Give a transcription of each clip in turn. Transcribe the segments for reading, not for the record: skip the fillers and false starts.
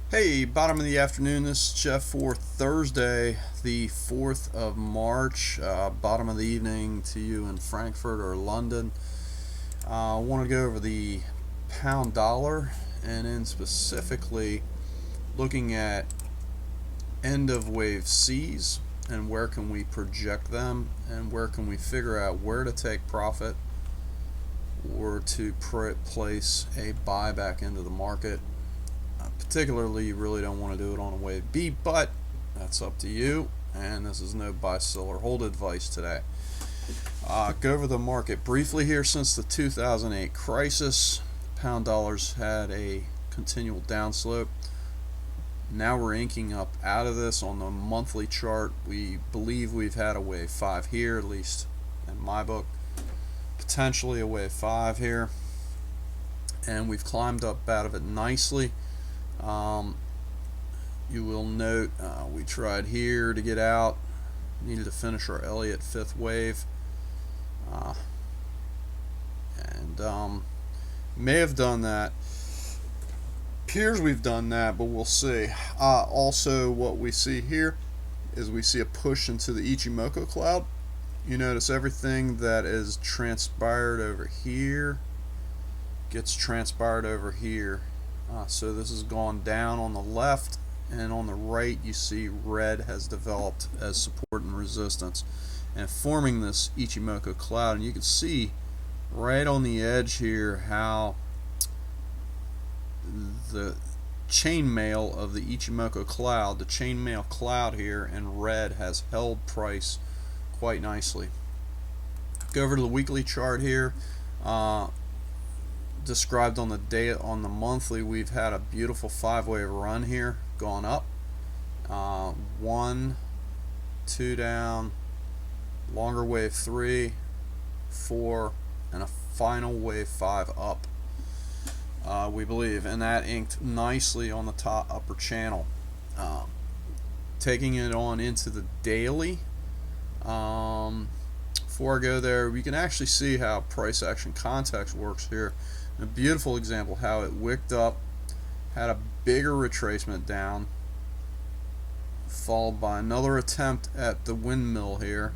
Hey, bottom of the afternoon. This is Jeff for Thursday, the 4th of March. Bottom of the evening to you in Frankfurt or London. I want to go over the pound dollar and then specifically looking at end of wave C's and where can we project them and where can we figure out where to take profit or to place a buy back into the market. Particularly, you really don't want to do it on a wave B, but that's up to you. And this is no buy, sell, or hold advice today. Go over the market briefly here. Since the 2008 crisis, pound dollars had a continual downslope. Now we're inking up out of this on the monthly chart. We believe we've had a wave 5 here, at least in my book. Potentially a wave 5 here. And we've climbed up out of it nicely. You will note we tried here to get out, needed to finish our Elliot fifth wave, and may have done that. Appears we've done that, but we'll see. Also, what we see here is we see a push into the Ichimoku cloud. You notice everything that is transpired over here gets transpired over here. So this has gone down on the left, and on the right you see red has developed as support and resistance and forming this Ichimoku cloud. And you can see right on the edge here how the chainmail of the Ichimoku cloud, the chainmail cloud here in red, has held price quite nicely. Go over to the weekly chart here. Described on the monthly, we've had a beautiful 5-wave run here, gone up, 1, 2 down, longer wave 3, 4, and a final wave 5 up, we believe, and that inked nicely on the top upper channel. Taking it on into the daily, before I go there, we can actually see how price action context works here. A beautiful example how it wicked up, had a bigger retracement down, followed by another attempt at the windmill here.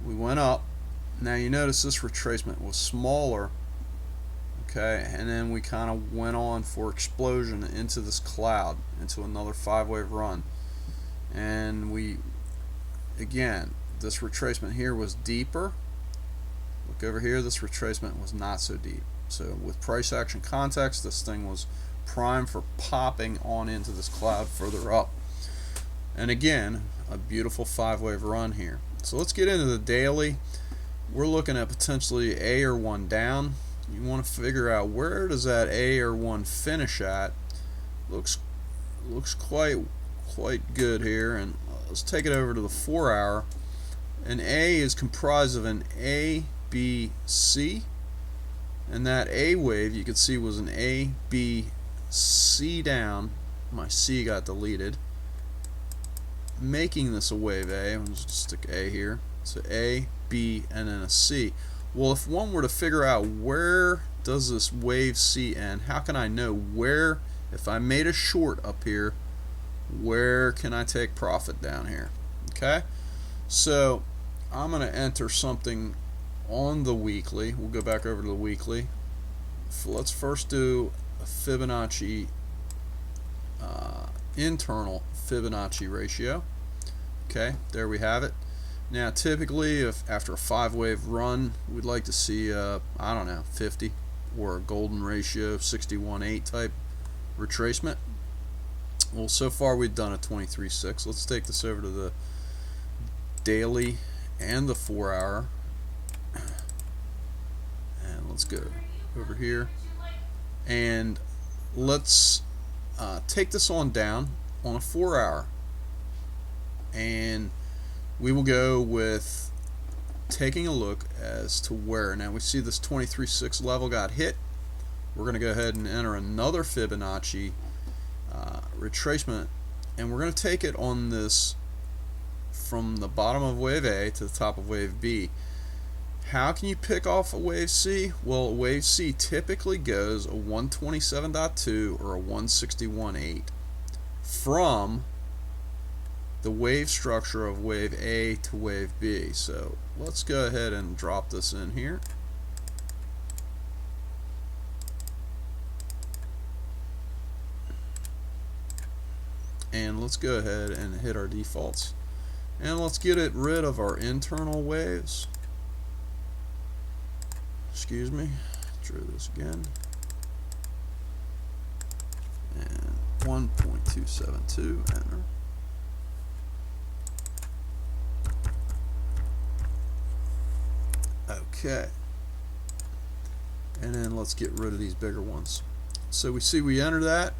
We went up. Now you notice this retracement was smaller, okay, and then we kind of went on for explosion into this cloud, into another 5-wave run. And again, this retracement here was deeper. Look over here, this retracement was not so deep. So with price action context, this thing was primed for popping on into this cloud further up. And again, a beautiful 5-wave run here. So let's get into the daily. We're looking at potentially A or 1 down. You want to figure out where does that A or 1 finish at. Looks quite good here. And let's take it over to the 4-hour. An A is comprised of an A, B, C. And that A wave, you can see, was an A, B, C down. My C got deleted, making this a wave A. I'm just stick A here. So A, B, and then a C. Well, if one were to figure out where does this wave C end, how can I know where, if I made a short up here, where can I take profit down here? Okay, so I'm going to enter something on the weekly. We'll go back over to the weekly. So let's first do a Fibonacci, internal Fibonacci ratio. Okay, there we have it. Now typically, if after a 5-wave run, we'd like to see I don't know, 50 or a golden ratio 61.8 type retracement. Well, so far we've done a 23.6. Let's take this over to the daily and the 4-hour. And let's go over here and let's take this on down on a 4-hour, and we will go with taking a look as to where. Now we see this 23.6 level got hit. We're going to go ahead and enter another Fibonacci retracement, and we're going to take it on this from the bottom of wave A to the top of wave B. How can you pick off a wave C? Well, a wave C typically goes a 127.2 or a 161.8 from the wave structure of wave A to wave B. So let's go ahead and drop this in here. And let's go ahead and hit our defaults. And let's get rid of our internal waves. Excuse me. Drew this again. And 1.272, enter. Okay. And then let's get rid of these bigger ones. So we see we enter that.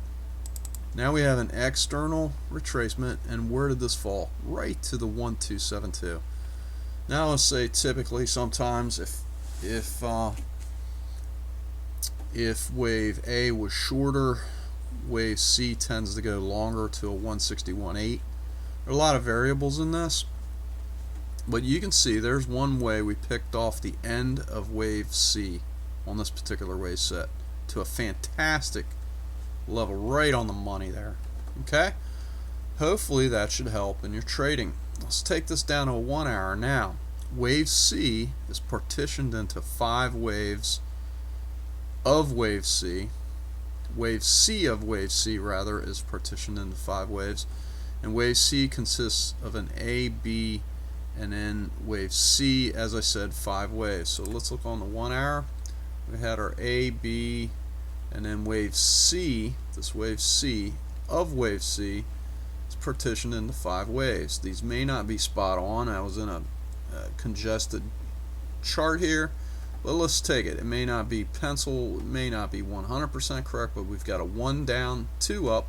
Now we have an external retracement, and where did this fall? Right to the 1272. Now let's say typically sometimes if wave A was shorter, wave C tends to go longer to a 161.8. There are a lot of variables in this, but you can see there's one way we picked off the end of wave C on this particular wave set to a fantastic level, right on the money there. Okay, hopefully that should help in your trading. Let's take this down to a 1 hour. Now wave C is partitioned into 5 waves of wave C. Wave C of wave C rather is partitioned into 5 waves, and wave C consists of an A, B, and then wave C, as I said, 5 waves. So let's look on the 1 hour. We had our A, B, and then wave C, this wave C of wave C is partitioned into 5 waves. These may not be spot on. I was in a congested chart here, but let's take it. It may not be pencil, it may not be 100% correct, but we've got a 1 down, 2 up,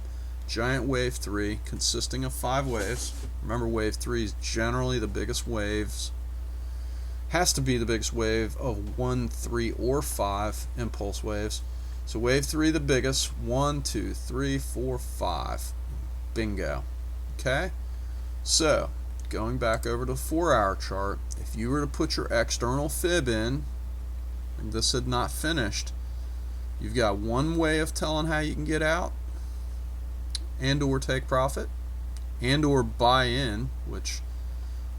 giant wave 3 consisting of 5 waves. Remember, wave 3 is generally the biggest waves. Has to be the biggest wave of 1, 3, or 5 impulse waves. So wave 3 the biggest, 1, 2, 3, 4, 5. Bingo. Okay? So, going back over to the 4 hour chart, if you were to put your external fib in, and this had not finished, you've got one way of telling how you can get out and or take profit and or buy in, which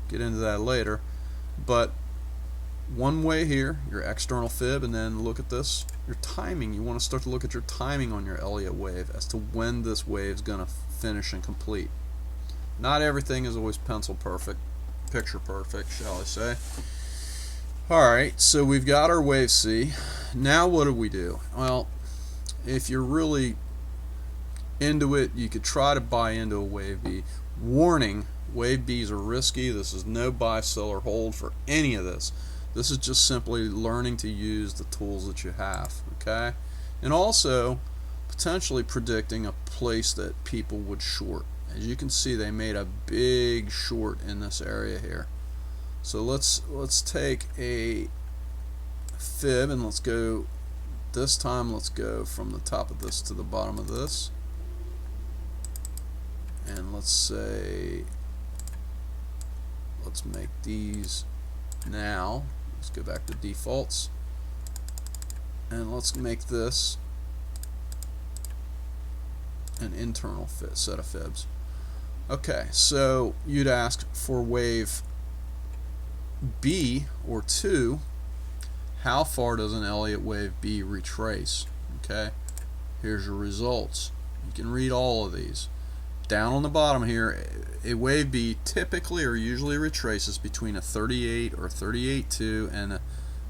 get into that later. But one way here, your external fib, and then look at this, your timing. You want to start to look at your timing on your Elliot wave as to when this wave is going to finish and complete. Not everything is always pencil perfect, picture perfect, shall I say. Alright, so we've got our wave C. Now what do we do? Well, if you're really into it, you could try to buy into a wave B. Warning, wave Bs are risky. This is no buy, sell, or hold for any of this. This is just simply learning to use the tools that you have, okay? And also potentially predicting a place that people would short. As you can see, they made a big short in this area here. So let's take a fib, and let's go, this time let's go from the top of this to the bottom of this. And let's say, let's make these now. Let's go back to defaults, and let's make this an internal set of fibs. Okay, so you'd ask for wave B or 2, how far does an Elliott wave B retrace? Okay, here's your results. You can read all of these. Down on the bottom here, a wave B typically or usually retraces between a 38 or 38.2 and a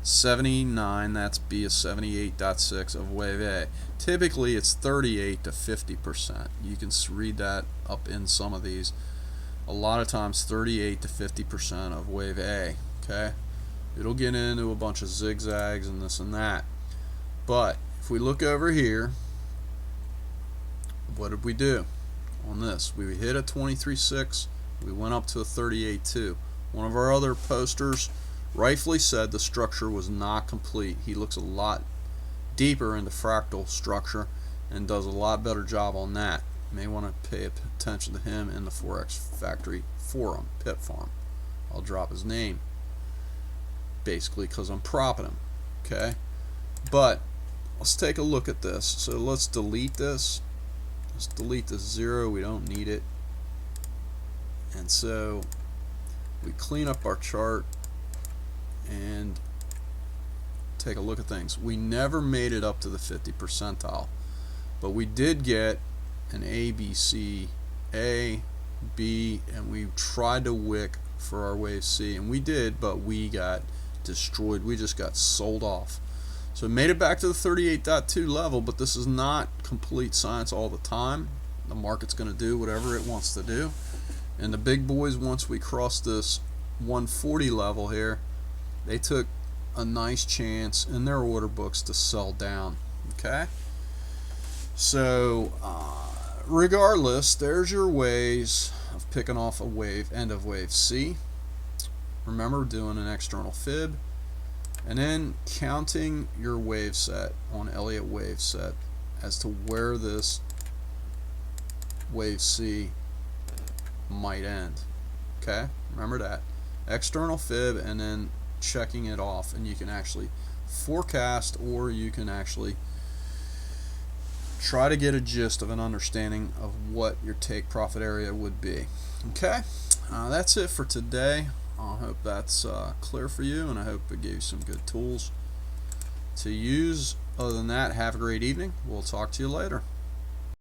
79, that's B is 78.6 of wave A. Typically it's 38 to 50%. You can read that up in some of these. A lot of times 38 to 50% of wave A. Okay, it'll get into a bunch of zigzags and this and that. But if we look over here, what did we do? On this, we hit a 23.6, we went up to a 38.2. One of our other posters rightfully said the structure was not complete. He looks a lot deeper into fractal structure and does a lot better job on that. You may want to pay attention to him in the Forex Factory forum, Pit Farm. I'll drop his name. basically because I'm propping them. Okay, but let's take a look at this. So let's delete this. Let's delete this 0. We don't need it. And so we clean up our chart and take a look at things. We never made it up to the 50 percentile, but we did get an A, B, C, A, B, and we tried to wick for our wave C, and we did, but we got destroyed. We just got sold off. So it made it back to the 38.2 level, but this is not complete science all the time. The market's going to do whatever it wants to do. And the big boys, once we cross this 140 level here, they took a nice chance in their order books to sell down. Okay? So, regardless, there's your ways of picking off a wave, end of wave C. Remember, doing an external fib, and then counting your wave set on Elliot wave set as to where this wave C might end. Okay, remember that external fib, and then checking it off, and you can actually forecast, or you can actually try to get a gist of an understanding of what your take profit area would be. Okay, that's it for today. I hope that's clear for you, and I hope it gave you some good tools to use. Other than that, have a great evening. We'll talk to you later.